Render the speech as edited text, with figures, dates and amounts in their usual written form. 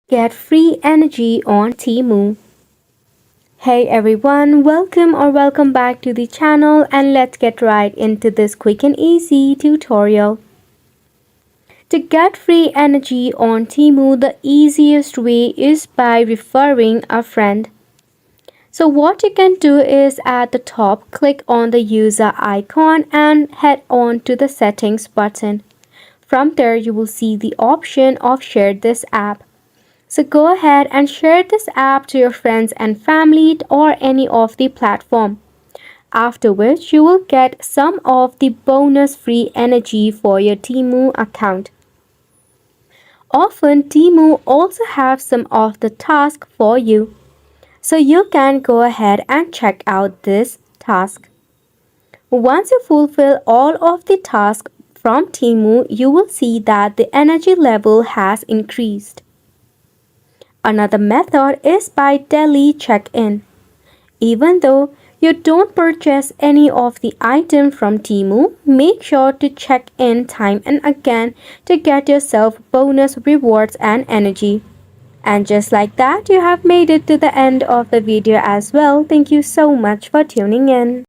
Get free energy on Temu. Hey everyone, welcome back to the channel, and let's get right into this quick and easy tutorial. To get free energy on Temu, the easiest way is by referring a friend. So what you can do is at the top, click on the user icon and head on to the settings button. From there, you will see the option of share this app. So go ahead and share this app to your friends and family or any of the platform. After which you will get some of the bonus free energy for your Temu account. Often Temu also have some of the tasks for you. So you can go ahead and check out this task. Once you fulfill all of the tasks from Temu, you will see that the energy level has increased. Another method is by daily check-in. Even though you don't purchase any of the item from Temu, make sure to check in time and again to get yourself bonus rewards and energy. And just like that, you have made it to the end of the video as well. Thank you so much for tuning in.